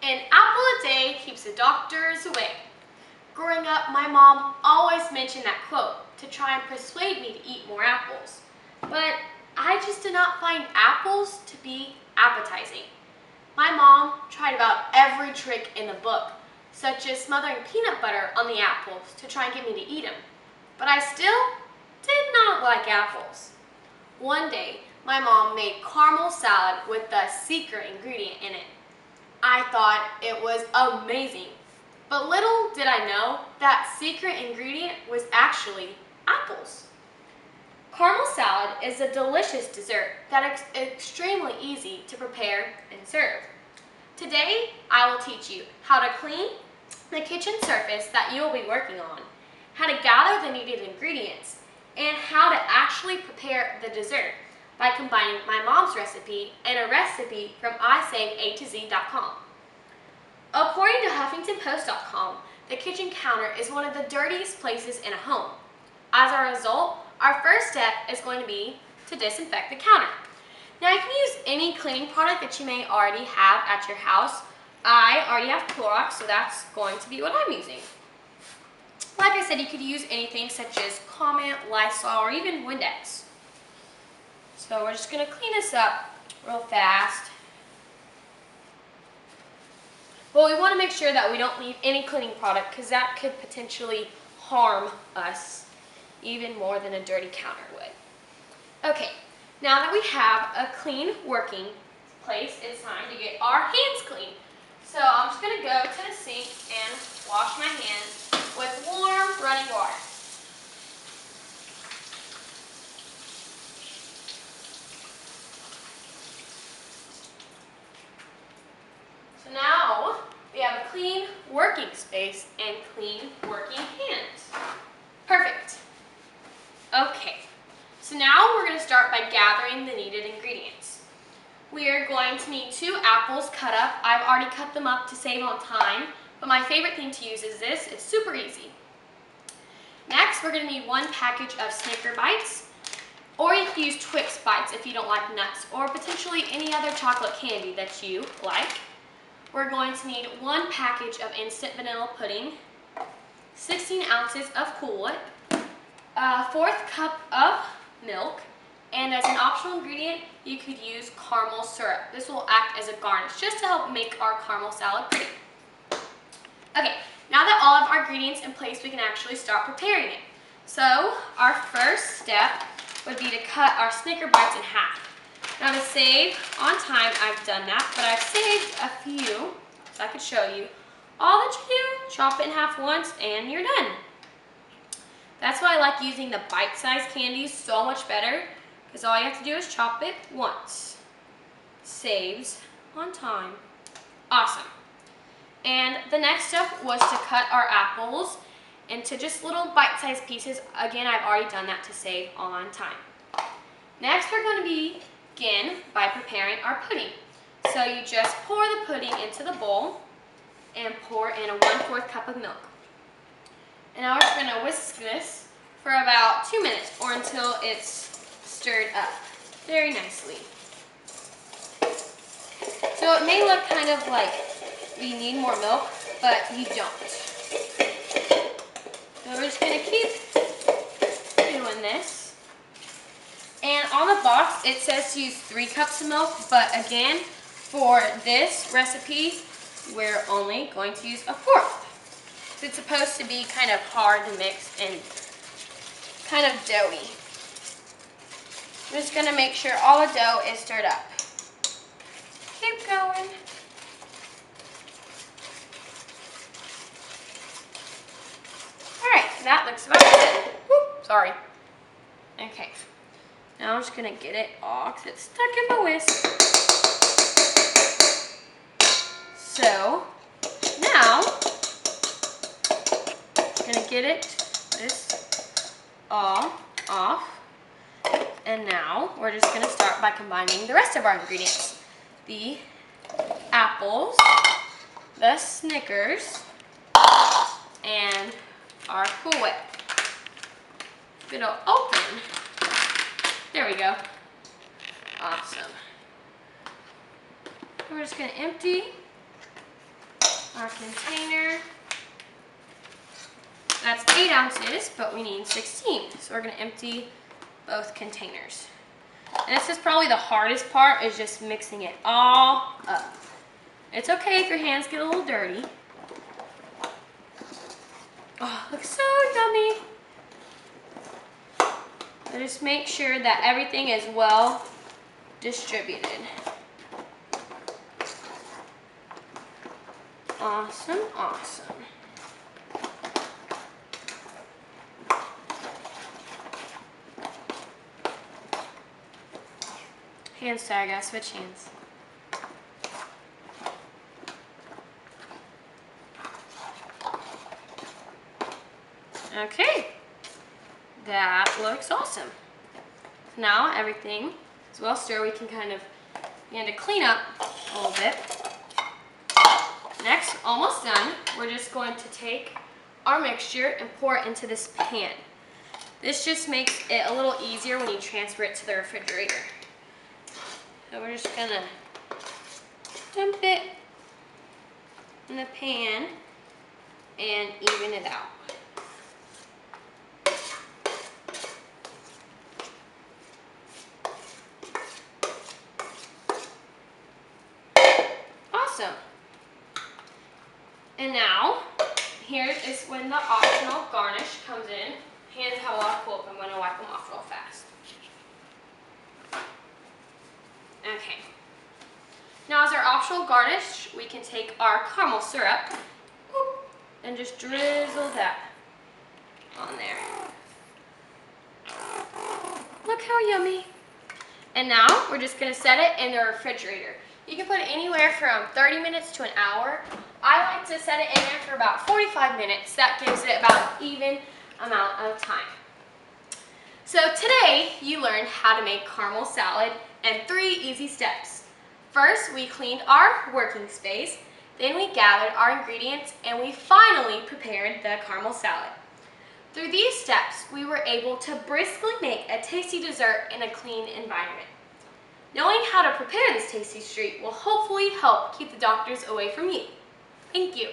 An apple a day keeps the doctors away. Growing up, my mom always mentioned that quote to try and persuade me to eat more apples. But I just did not find apples to be appetizing. My mom tried about every trick in the book, such as smothering peanut butter on the apples to try and get me to eat them. But I still did not like apples. One day, my mom made caramel salad with the secret ingredient in it. I thought it was amazing, but little did I know that secret ingredient was actually apples. Caramel salad is a delicious dessert that is extremely easy to prepare and serve. Today, I will teach you how to clean the kitchen surface that you will be working on, how to gather the needed ingredients, and how to actually prepare the dessert by combining my mom's recipe and a recipe from iSaveA2Z.com. According to HuffingtonPost.com, the kitchen counter is one of the dirtiest places in a home. As a result, our first step is going to be to disinfect the counter. Now you can use any cleaning product that you may already have at your house. I already have Clorox, so that's going to be what I'm using. Like I said, you could use anything such as Comment, Lysol, or even Windex. So we're just going to clean this up real fast. Well, we want to make sure that we don't leave any cleaning product because that could potentially harm us even more than a dirty counter would. Okay, now that we have a clean working place, it's time to get our hands clean. So I'm just going to go to the sink and wash my hands with warm running water. So now we have a clean working space and clean working hands. Perfect. Okay, so now we're going to start by gathering the needed ingredients. We are going to need 2 apples cut up. I've already cut them up to save on time, but my favorite thing to use is this. It's super easy. Next, we're going to need 1 package of Snicker Bites, or you can use Twix Bites if you don't like nuts, or potentially any other chocolate candy that you like. We're going to need 1 package of instant vanilla pudding, 16 ounces of Cool Whip, a 1/4 cup of milk, and as an optional ingredient, you could use caramel syrup. This will act as a garnish just to help make our caramel salad pretty. Okay, now that all of our ingredients in place, we can actually start preparing it. So our first step would be to cut our Snicker Bites in half. Now to save on time, I've done that, but I've saved a few so I could show you. All that you do, chop it in half once and you're done. That's why I like using the bite-sized candies so much better, because all you have to do is chop it once. Saves on time. Awesome. And the next step was to cut our apples into just little bite-sized pieces. Again, I've already done that to save on time. Next, we're going to begin by preparing our pudding. So you just pour the pudding into the bowl and pour in a 1/4 cup of milk. And now we're just going to whisk this for about 2 minutes or until it's stirred up very nicely. So it may look kind of like we need more milk, but you don't. So we're just going to keep doing this. And on the box, it says to use 3 cups of milk, but again, for this recipe, we're only going to use a 1/4. It's supposed to be kind of hard to mix and kind of doughy. I'm just going to make sure all the dough is stirred up. Keep going. Alright, that looks about good. Whoop, sorry. Okay. Now I'm just going to get it all because it's stuck in my whisk. So, now, I'm going to get this all off. And now, we're just going to start by combining the rest of our ingredients. The apples, the Snickers, and our Cool Whip. It'll open. There we go. Awesome. We're just going to empty our container. That's 8 ounces, but we need 16. So we're gonna empty both containers. And this is probably the hardest part, is just mixing it all up. It's okay if your hands get a little dirty. Oh, looks so yummy. But just make sure that everything is well distributed. Awesome, awesome. Hands, sorry, I gotta switch hands. Okay, that looks awesome. Now everything is well stirred. We can kind of begin to clean up a little bit. Next, almost done, we're just going to take our mixture and pour it into this pan. This just makes it a little easier when you transfer it to the refrigerator. So we're just gonna dump it in the pan and even it out. Awesome. And now, here is when the optional garnish comes in. Hands have a lot of pull up. I'm going to wipe them off real fast. Okay. Now as our optional garnish, we can take our caramel syrup and just drizzle that on there. Look how yummy. And now we're just going to set it in the refrigerator. You can put it anywhere from 30 minutes to an hour. I like to set it in there for about 45 minutes. That gives it about an even amount of time. So today you learned how to make caramel salad in 3 easy steps. First, we cleaned our working space, then we gathered our ingredients, and we finally prepared the caramel salad. Through these steps, we were able to briskly make a tasty dessert in a clean environment. Knowing how to prepare this tasty treat will hopefully help keep the doctors away from you. Thank you.